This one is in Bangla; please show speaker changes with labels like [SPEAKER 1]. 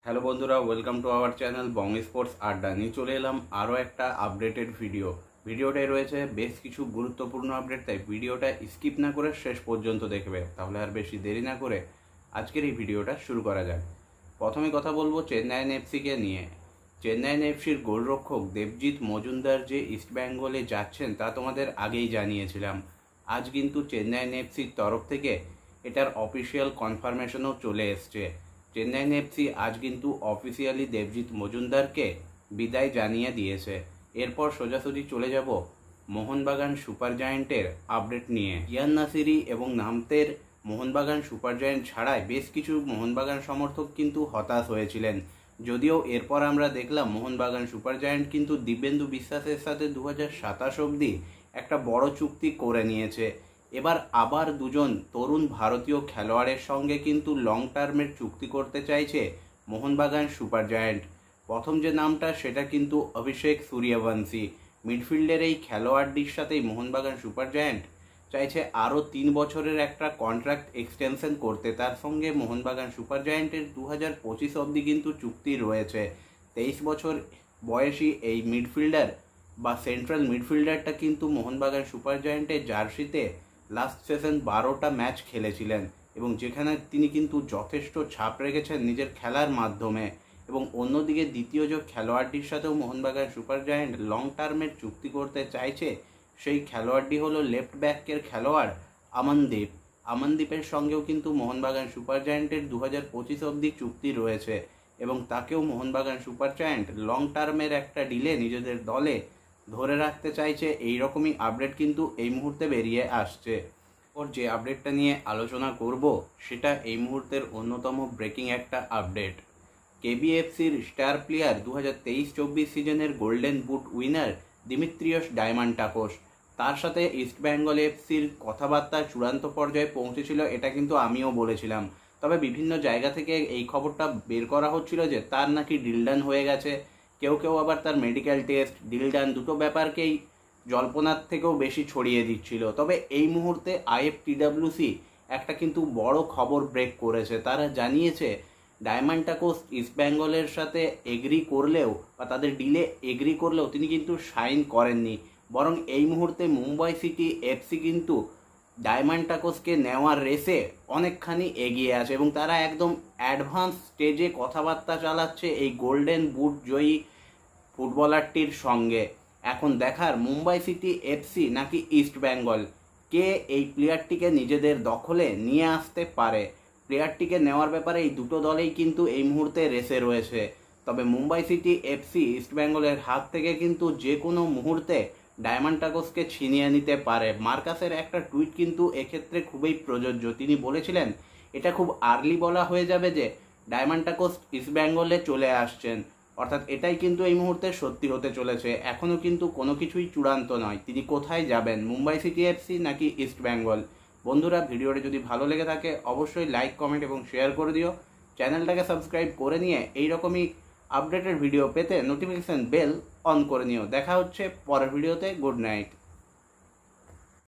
[SPEAKER 1] হ্যালো বন্ধুরা, welcome to our channel Bong sports আড্ডা। নিয়ে চলে এলাম আরও একটা আপডেটেড ভিডিওটায় রয়েছে বেশ কিছু গুরুত্বপূর্ণ আপডেট, তাই ভিডিওটা স্কিপ না করে শেষ পর্যন্ত দেখবে। তাহলে আর বেশি দেরি না করে আজকের এই ভিডিওটা শুরু করা যাক। প্রথমে কথা বলবো চেন্নাইন এফসিকে নিয়ে। চেন্নাইন এফসির গোলরক্ষক দেবজিৎ মজুমদার যে ইস্টবেঙ্গলে যাচ্ছেন তা তোমাদের আগেই জানিয়েছিলাম। আজ কিন্তু চেন্নাইন এফসির তরফ থেকে এটার অফিসিয়াল কনফার্মেশনও চলে এসছে। চেন্নাইন এফসি আজ কিন্তু অফিসিয়ালি দেবজিৎ মজুমদারকে বিদায় জানিয়ে দিয়েছে। এরপর সোজাসুজি চলে যাব মোহনবাগান সুপার জায়েন্টের আপডেট নিয়ে। ইয়ান নাসিরি এবং নামতের মোহনবাগান সুপার জায়েন্ট ছাড়াই বেশ কিছু মোহনবাগান সমর্থক কিন্তু হতাশ হয়েছিলেন। যদিও এরপর আমরা দেখলাম মোহনবাগান সুপার জায়েন্ট কিন্তু দিব্যেন্দু বিশ্বাসের সাথে 2027 অবধি একটা বড় চুক্তি করে নিয়েছে। এবার আবার দুজন তরুণ ভারতীয় খেলোয়াড়ের সঙ্গে কিন্তু লং টার্মের চুক্তি করতে চাইছে মোহনবাগান সুপার জায়েন্ট। প্রথম যে নামটা সেটা কিন্তু অভিষেক সূর্যবংশী। মিডফিল্ডের এই খেলোয়াড়টির সাথেই মোহনবাগান সুপার জায়েন্ট চাইছে আরও 3 বছরের একটা কন্ট্রাক্ট এক্সটেনশন করতে। তার সঙ্গে মোহনবাগান সুপার জায়েন্টের 2025 অবধি কিন্তু চুক্তি রয়েছে। 23 বছর বয়সী এই মিডফিল্ডার বা সেন্ট্রাল মিডফিল্ডারটা কিন্তু মোহনবাগান সুপার জায়েন্টের জার্সিতে লাস্ট সিজন 12টা ম্যাচ খেলেছিলেন এবং যেখানে তিনি কিন্তু যথেষ্ট ছাপ রেখেছেন নিজের খেলার মাধ্যমে। এবং অন্যদিকে দ্বিতীয় যে খেলোয়াড়টির সাথেও মোহনবাগান সুপার জায়েন্ট লং টার্মের চুক্তি করতে চাইছে সেই খেলোয়াড়টি হলো লেফট ব্যাকের খেলোয়াড় আমনদীপের সঙ্গেও কিন্তু মোহনবাগান সুপার জায়েন্টের 2025 অবধি চুক্তি রয়েছে এবং তাকেও মোহনবাগান সুপার জায়েন্ট লং টার্মের একটা ডিলে নিজেদের দলে ধরে রাখতে চাইছে। এই রকমই আপডেট কিন্তু এই মুহূর্তে বেরিয়ে আসছে। ওর যে আপডেটটা নিয়ে আলোচনা করব সেটা এই মুহূর্তের অন্যতম ব্রেকিং একটা আপডেট। কেবিএফসির স্টার প্লেয়ার 2023-24 সিজনের গোল্ডেন বুট উইনার দিমিত্রিয়স ডায়মান্টাকোস, তার সাথে ইস্টবেঙ্গল এফসির কথাবার্তা চূড়ান্ত পর্যায়ে পৌঁছেছিল, এটা কিন্তু আমিও বলেছিলাম। তবে বিভিন্ন জায়গা থেকে এই খবরটা বের করা হচ্ছিল যে তার নাকি ডিলডান হয়ে গেছে। কেউ কেউ আবার তার মেডিকেল টেস্ট, ডিলডান দুটো ব্যাপারকেই জল্পনার থেকেও বেশি ছড়িয়ে দিচ্ছিল। তবে এই মুহূর্তে আইএফটিডব্লিউসি একটা কিন্তু বড় খবর ব্রেক করেছে। তারা জানিয়েছে ডায়মান্টাকোস ইস্টবেঙ্গলের সাথে এগ্রি করলেও বা তাদের ডিলে এগ্রি করলেও তিনি কিন্তু সাইন করেননি, বরং এই মুহূর্তে মুম্বাই সিটি এফসি কিন্তু ডায়মান্টাকোসকে নেওয়ার রেসে অনেকখানি এগিয়ে আছে এবং তারা একদম অ্যাডভান্স স্টেজে কথাবার্তা চালাচ্ছে এই গোল্ডেন বুট জয়ী ফুটবলারটির সঙ্গে। এখন দেখার মুম্বাই সিটি এফসি নাকি ইস্টবেঙ্গল কে এই প্লেয়ারটিকে নিজেদের দখলে নিয়ে আসতে পারে। প্লেয়ারটিকে নেওয়ার ব্যাপারে এই দুটো দলেই কিন্তু এই মুহূর্তে রেসে রয়েছে। তবে মুম্বাই সিটি এফসি ইস্টবেঙ্গলের হাত থেকে কিন্তু যে কোনো মুহূর্তে ডায়মান্টাকোসকে ছিনিয়ে নিতে পারে। মার্কাসের একটা টুইট কিন্তু এক্ষেত্রে খুবই প্রযোজ্য। তিনি বলেছিলেন এটা খুব আর্লি বলা হয়ে যাবে যে ডায়মান্টাকোস ইস্টবেঙ্গলে চলে আসছেন, অর্থাৎ এটাই কিন্তু এই মুহূর্তে সত্যি হতে চলেছে। এখনও কিন্তু কোনো কিছুই চূড়ান্ত নয় তিনি কোথায় যাবেন, মুম্বাই সিটি এফসি নাকি ইস্টবেঙ্গল। বন্ধুরা, ভিডিওটা যদি ভালো লেগে থাকে অবশ্যই লাইক, কমেন্ট এবং শেয়ার করে দিও। চ্যানেলটাকে সাবস্ক্রাইব করে নিয়ে এইরকমই আপডেটেড ভিডিও পেতে নোটিফিকেশন বেল অন করে নিও। দেখা হচ্ছে পরের ভিডিওতে। Good night.